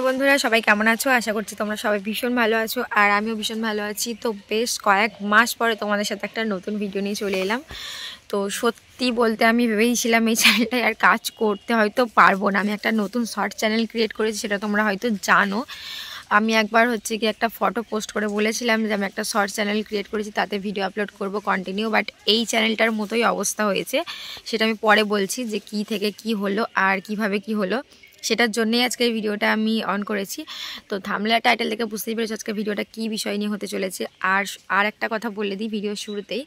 বন্ধুরা সবাই কেমন আছো? আশা করছি তোমরা সবাই ভীষণ ভালো আছো আর আমিও ভীষণ ভালো আছি। তো বেশ কয়েক মাস পরে তোমাদের সাথে একটা নতুন ভিডিও নিয়ে চলে এলাম। তো সত্যি বলতে আমি ভেবেছিলাম এই চ্যানেলটায় আর কাজ করতে হয়তো পারবো না। আমি একটা নতুন শর্ট চ্যানেল ক্রিয়েট করেছি, সেটা তোমরা হয়তো জানো। আমি একবার হচ্ছে কি একটা ফটো পোস্ট করে বলেছিলাম যে আমি একটা শর্ট চ্যানেল ক্রিয়েট করেছি, তাতে ভিডিও আপলোড করব কন্টিনিউ। বাট এই চ্যানেলটার মতোই অবস্থা হয়েছে, সেটা আমি পরে বলছি যে কি থেকে কি হলো আর কিভাবে কি হলো। সেটার জন্যই আজকে এই ভিডিওটা আমি অন করেছি। তো থাম্বনেল টাইটেল থেকে বুঝতেই পেরেছি আজকে ভিডিওটা কী বিষয় নিয়ে হতে চলেছে। আর একটা কথা বলে দিই ভিডিওর শুরুতেই,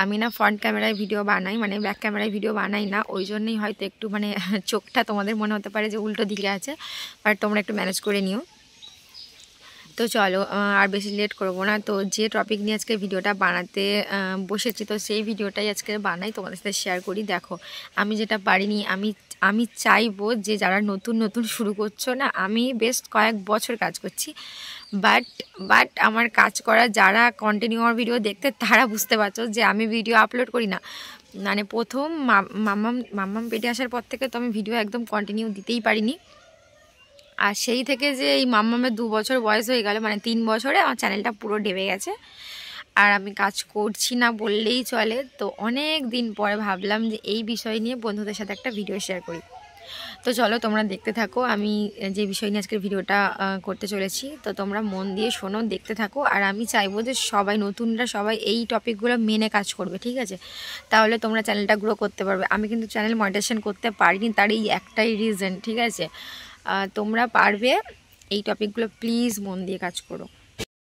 আমি না ফ্রন্ট ক্যামেরায় ভিডিও বানাই, মানে ব্যাক ক্যামেরায় ভিডিও বানাই না। ওই জন্যই হয়তো একটু মানে চোখটা তোমাদের মনে হতে পারে যে উল্টো দিকে আছে, বাট তোমরা একটু ম্যানেজ করে নিও। তো চলো আর বেশি লেট করব না। তো যে টপিক নিয়ে আজকে ভিডিওটা বানাতে বসেছি, তো সেই ভিডিওটাই আজকে বানাই, তোমাদের সাথে শেয়ার করি। দেখো আমি যেটা পারিনি, আমি চাইবো যে যারা নতুন শুরু করছো না, আমি বেশ কয়েক বছর কাজ করছি, বাট আমার কাজ করা যারা কন্টিনিউ আমার ভিডিও দেখতে, তারা বুঝতে পারছো যে আমি ভিডিও আপলোড করি না। মানে প্রথম মাম্মাম পেটে আসার পর থেকে তো আমি ভিডিও একদম কন্টিনিউ দিতেই পারিনি। আর সেই থেকে যে এই মাম্মামের 2 বছর বয়স হয়ে গেল, মানে 3 বছরে আমার চ্যানেলটা পুরো ডেবে গেছে আর আমি কাজ করছি না বললেই চলে। তো অনেক দিন পরে ভাবলাম যে এই বিষয় নিয়ে বন্ধুদের সাথে একটা ভিডিও শেয়ার করি। তো চলো তোমরা দেখতে থাকো আমি যে বিষয় নিয়ে আজকের ভিডিওটা করতে চলেছি। তো তোমরা মন দিয়ে শোনো, দেখতে থাকো। আর আমি চাইবো যে সবাই নতুনরা সবাই এই টপিকগুলো মেনে কাজ করবে, ঠিক আছে? তাহলে তোমরা চ্যানেলটা গ্রো করতে পারবে। আমি কিন্তু চ্যানেল মনিটাইজেশন করতে পারিনি, তার এই একটাই রিজন, ঠিক আছে? তোমরা পারবে। এই টপিকগুলো প্লিজ মন দিয়ে কাজ করো।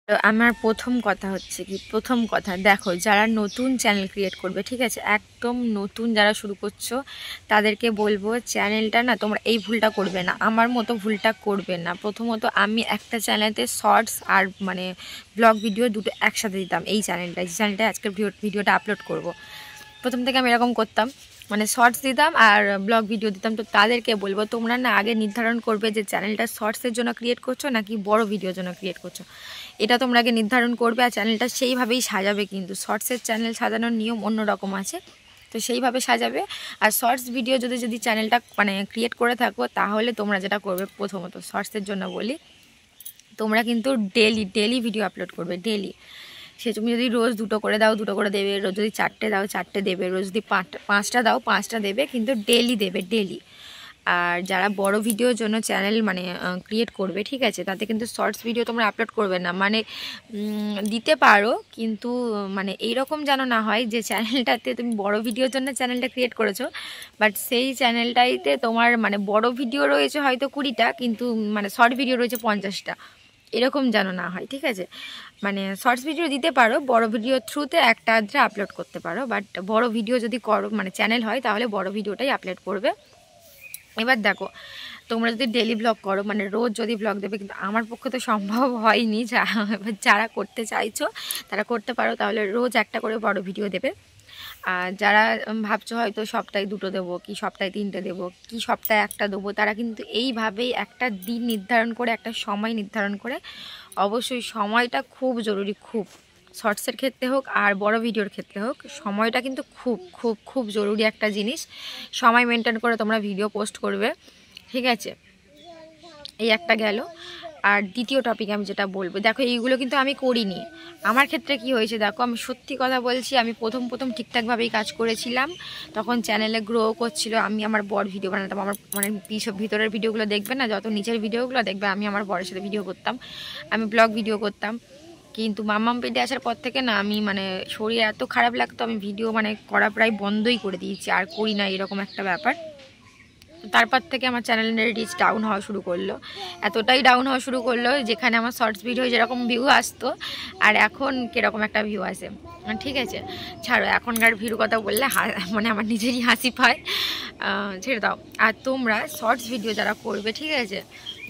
তো আমার প্রথম কথা হচ্ছে কি, প্রথম কথা দেখো, যারা নতুন চ্যানেল ক্রিয়েট করবে, ঠিক আছে, একদম নতুন যারা শুরু করছো, তাদেরকে বলবো চ্যানেলটা না তোমরা এই ভুলটা করবে না, আমার মতো ভুলটা করবে না। প্রথমত আমি একটা চ্যানেলেতে শর্টস আর মানে ব্লগ ভিডিও দুটো একসাথে দিতাম। এই চ্যানেলটায়, যে চ্যানেলটায় আজকের ভিডিওটা আপলোড করব, প্রথম থেকে আমি এরকম করতাম, মানে শর্টস দিতাম আর ব্লগ ভিডিও দিতাম। তো তাদেরকে বলবো তোমরা না আগে নির্ধারণ করবে যে চ্যানেলটা শর্টসের জন্য ক্রিয়েট করছো নাকি বড় ভিডিওর জন্য ক্রিয়েট করছো, এটা তোমরা আগে নির্ধারণ করবে। আর চ্যানেলটা সেইভাবেই সাজাবে, কিন্তু শর্টসের চ্যানেল সাজানোর নিয়ম অন্যরকম আছে, তো সেইভাবে সাজাবে। আর শর্টস ভিডিও যদি চ্যানেলটা মানে ক্রিয়েট করে থাকো, তাহলে তোমরা যেটা করবে, প্রথমত শর্টসের জন্য বলি, তোমরা কিন্তু ডেলি ভিডিও আপলোড করবে, ডেলি। সে তুমি যদি রোজ 2টো করে দাও 2টো করে দেবে, রোজ যদি 4টে দাও 4টে দেবে, রোজ যদি 5টা দাও 5টা দেবে, কিন্তু ডেলি দেবে, ডেলি। আর যারা বড় ভিডিওর জন্য চ্যানেল মানে ক্রিয়েট করবে, ঠিক আছে, তাতে কিন্তু শর্টস ভিডিও তোমরা আপলোড করবে না। মানে দিতে পারো, কিন্তু মানে এইরকম যেন না হয় যে চ্যানেলটাতে তুমি বড় ভিডিওর জন্য চ্যানেলটা ক্রিয়েট করেছো, বাট সেই চ্যানেলটাইতে তোমার মানে বড় ভিডিও রয়েছে হয়তো 20টা, কিন্তু মানে শর্ট ভিডিও রয়েছে 50টা, এরকম যেন না হয়, ঠিক আছে? মানে শর্টস ভিডিও দিতে পারো, বড় ভিডিও থ্রুতে একটা আধটা আপলোড করতে পারো, বাট বড় ভিডিও যদি করো মানে চ্যানেল হয়, তাহলে বড় ভিডিওটাই আপলোড করবে। এবার দেখো, তোমরা যদি ডেলি ব্লগ করো, মানে রোজ যদি ব্লগ দেবে, কিন্তু আমার পক্ষে তো সম্ভব হয়নি। যারা করতে চাইছো তারা করতে পারো, তাহলে রোজ একটা করে বড় ভিডিও দেবে। আর যারা ভাবছো হয়তো সপ্তাহে 2টো দেবো, কি সপ্তাহে 3টে দেবো, কি সপ্তাহে একটা দেবো, তারা কিন্তু এইভাবেই একটা দিন নির্ধারণ করে, একটা সময় নির্ধারণ করে, অবশ্যই সময়টা খুব জরুরি, খুব, শর্টসের ক্ষেত্রে হোক আর বড় ভিডিওর ক্ষেত্রে হোক, সময়টা কিন্তু খুব খুব খুব জরুরি একটা জিনিস। সময় মেনটেন করে তোমরা ভিডিও পোস্ট করবে, ঠিক আছে? এই একটা গেল। আর দ্বিতীয় টপিক আমি যেটা বলবো, দেখো এইগুলো কিন্তু আমি করিনি। আমার ক্ষেত্রে কি হয়েছে দেখো, আমি সত্যি কথা বলছি, আমি প্রথম ঠিকঠাকভাবেই কাজ করেছিলাম, তখন চ্যানেলে গ্রো করছিল। আমি আমার বড় ভিডিও বানাতাম, আমার মানে ভিতরের ভিডিওগুলো দেখবে না, যত নিচের ভিডিওগুলো দেখবে, আমি আমার বরের সাথে ভিডিও করতাম, আমি ব্লগ ভিডিও করতাম। কিন্তু মাম্মাম পেটে আসার পর থেকে না, আমি মানে শরীর এত খারাপ লাগতো, আমি ভিডিও মানে করা প্রায় বন্ধই করে দিয়েছি, আর করি না, এরকম একটা ব্যাপার। তারপর থেকে আমার চ্যানেলের রিচ ডাউন হওয়া শুরু করলো, এতটাই ডাউন হওয়া শুরু করলো, যেখানে আমার শর্টস ভিডিও যেরকম ভিউ আসতো, আর এখন কীরকম একটা ভিউ আসে, ঠিক আছে? ছাড়ো, এখনকার ভিউর কথা বললে মানে আমার নিজেরই হাসি পায়, ছেড়ে দাও। আর তোমরা শর্টস ভিডিও যারা করবে, ঠিক আছে,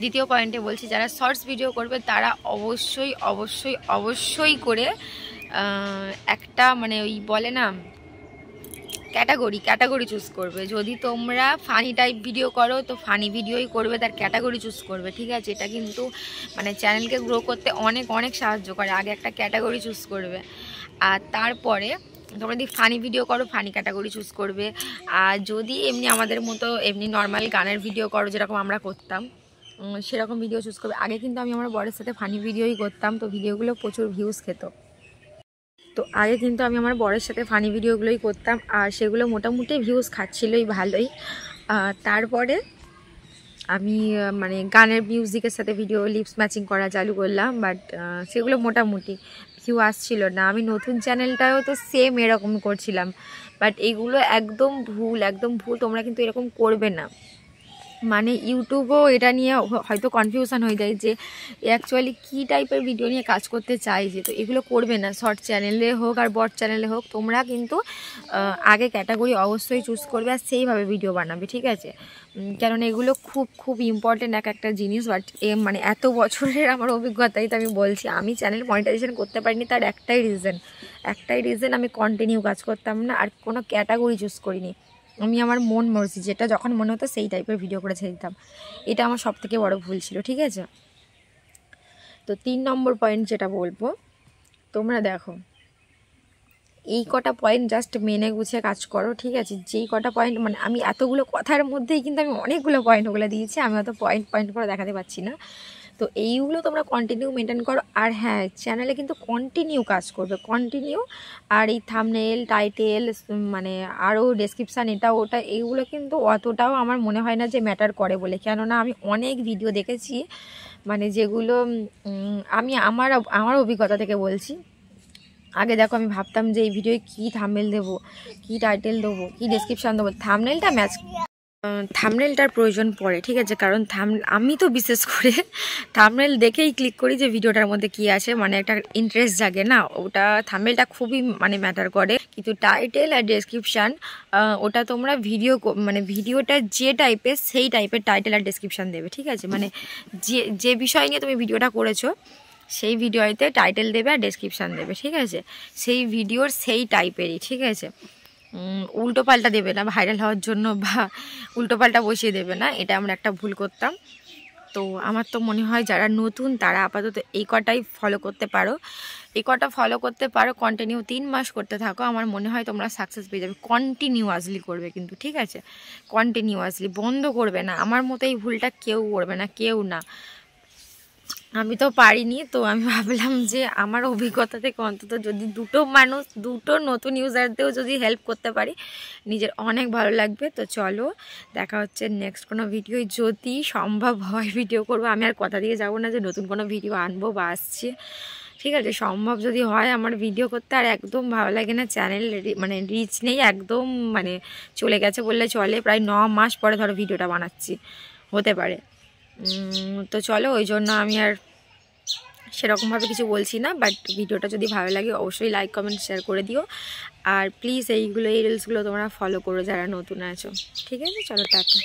দ্বিতীয় পয়েন্টে বলছি, যারা শর্টস ভিডিও করবে তারা অবশ্যই অবশ্যই অবশ্যই করে একটা মানে ওই বলে না ক্যাটাগরি চুজ করবে। যদি তোমরা ফানি টাইপ ভিডিও করো, তো ফানি ভিডিওই করবে, তার ক্যাটাগরি চুজ করবে, ঠিক আছে? এটা কিন্তু মানে চ্যানেলকে গ্রো করতে অনেক অনেক সাহায্য করে। আগে একটা ক্যাটাগরি চুজ করবে, আর তারপরে তোমরা যদি ফানি ভিডিও করো, ফানি ক্যাটাগরি চুজ করবে। আর যদি এমনি আমাদের মতো এমনি নর্মাল গানের ভিডিও করো, যেরকম আমরা করতাম, সেরকম ভিডিও চুজ করবে। আগে কিন্তু আমি আমার বরের সাথে ফানি ভিডিওই করতাম, তো ভিডিওগুলো প্রচুর ভিউজ খেত। তো আগে কিন্তু আমি আমার বরের সাথে ফানি ভিডিওগুলোই করতাম, আর সেগুলো মোটামুটি ভিউজ খাচ্ছিলোই ভালোই। তারপরে আমি মানে গানের মিউজিকের সাথে ভিডিও লিপস ম্যাচিং করা চালু করলাম, বাট সেগুলো মোটামুটি ভিউ আসছিল না। আমি নতুন চ্যানেলটাও তো সেম এরকম করছিলাম, বাট এগুলো একদম ভুল, একদম ভুল। তোমরা কিন্তু এরকম করবে না। মানে ইউটিউবও এটা নিয়ে হয়তো কনফিউশন হয়ে যায় যে অ্যাকচুয়ালি কী টাইপের ভিডিও নিয়ে কাজ করতে চাইছে। তো এগুলো করবে না, শর্ট চ্যানেলে হোক আর বড় চ্যানেলে হোক। তোমরা কিন্তু আগে ক্যাটাগরি অবশ্যই চুজ করবে আর সেইভাবে ভিডিও বানাবে, ঠিক আছে? কারণ এগুলো খুব খুব ইম্পর্টেন্ট একটা জিনিস। বাট মানে এত বছরের আমার অভিজ্ঞতাই তো আমি বলছি, আমি চ্যানেল মনিটাইজেশন করতে পারিনি তার একটাই রিজন আমি কন্টিনিউ কাজ করতাম না আর কোনো ক্যাটাগরি চুজ করিনি। আমি আমার মন মর্জি যেটা যখন মনে হতো সেই টাইপের ভিডিও করে ছেড়ে দিতাম। এটা আমার সবথেকে বড় ভুল ছিল, ঠিক আছে? তো 3 নম্বর পয়েন্ট যেটা বলবো, তোমরা দেখো এই কটা পয়েন্ট জাস্ট মেনে গুছিয়ে কাজ করো, ঠিক আছে? যেই কটা পয়েন্ট, মানে আমি এতগুলো কথার মধ্যেই কিন্তু আমি অনেকগুলো পয়েন্ট ওগুলো দিয়েছি, আমি অত পয়েন্ট করে দেখাতে পারছি না। তো এইগুলো তোমরা কন্টিনিউ মেনটেন করো। আর হ্যাঁ, চ্যানেলে কিন্তু কন্টিনিউ কাজ করবে, কন্টিনিউ। আর এই থাম্বনেল, টাইটেল, মানে আরও ডেসক্রিপশান, এটা ওটা, এইগুলো কিন্তু অতটাও আমার মনে হয় না যে ম্যাটার করে বলে। কেননা আমি অনেক ভিডিও দেখেছি, মানে যেগুলো আমি আমার অভিজ্ঞতা থেকে বলছি। আগে দেখো আমি ভাবতাম যে এই ভিডিওয় কী থাম্বনেল দেবো, কী টাইটেল দেবো, কী ডেসক্রিপশান দেবো। থাম্বনেলটার প্রয়োজন পড়ে, ঠিক আছে? কারণ আমি তো বিশেষ করে থাম্বনেল দেখেই ক্লিক করি যে ভিডিওটার মধ্যে কি আছে, মানে একটা ইন্টারেস্ট জাগে না, ওটা থাম্বনেলটা খুবই মানে ম্যাটার করে। কিন্তু টাইটেল আর ডেসক্রিপশান ওটা তোমরা মানে ভিডিওটা যে টাইপের সেই টাইপের টাইটেল আর ডেসক্রিপশান দেবে, ঠিক আছে? মানে যে বিষয় নিয়ে তুমি ভিডিওটা করেছো সেই ভিডিওতে টাইটেল দেবে আর ডেসক্রিপশান দেবে, ঠিক আছে? সেই ভিডিওর সেই টাইপেরই, ঠিক আছে? উল্টো পাল্টা দেবে না ভাইরাল হওয়ার জন্য, বা উল্টো পাল্টা বসিয়ে দেবে না। এটা আমরা একটা ভুল করতাম। তো আমার তো মনে হয় যারা নতুন তারা আপাতত এই কটাই ফলো করতে পারো, কন্টিনিউ 3 মাস করতে থাকো। আমার মনে হয় তোমরা সাকসেস পেয়ে যাবে। কন্টিনিউয়াসলি করবে কিন্তু, ঠিক আছে? কন্টিনিউয়াসলি, বন্ধ করবে না। আমার মতো এই ভুলটা কেউ করবে না, কেউ না। আমি তো পারিনি, তো আমি ভাবলাম যে আমার অভিজ্ঞতা থেকে অন্তত যদি দুটো নতুন ইউজারদেরও যদি হেল্প করতে পারি, নিজের অনেক ভালো লাগবে। তো চলো, দেখা হচ্ছে নেক্সট কোনো ভিডিও, যদি সম্ভব হয় ভিডিও করবো। আমি আর কথা দিয়ে যাবো না যে নতুন কোনো ভিডিও আনবো বা আসছে, ঠিক আছে? সম্ভব যদি হয় আমার ভিডিও করতে। আর একদম ভালো লাগে না, চ্যানেল মানে রিচ নেই একদম, মানে চলে গেছে বললে চলে। প্রায় 9 মাস পরে ধরো ভিডিওটা বানাচ্ছি, হতে পারে। তো চলো, ওই জন্য আমি আর সেরকমভাবে কিছু বলছি না। বাট ভিডিওটা যদি ভালো লাগে অবশ্যই লাইক, কমেন্ট, শেয়ার করে দিও। আর প্লিজ এই রিলসগুলো তোমরা ফলো করো যারা নতুন আছো, ঠিক আছে? চলো, টাটা।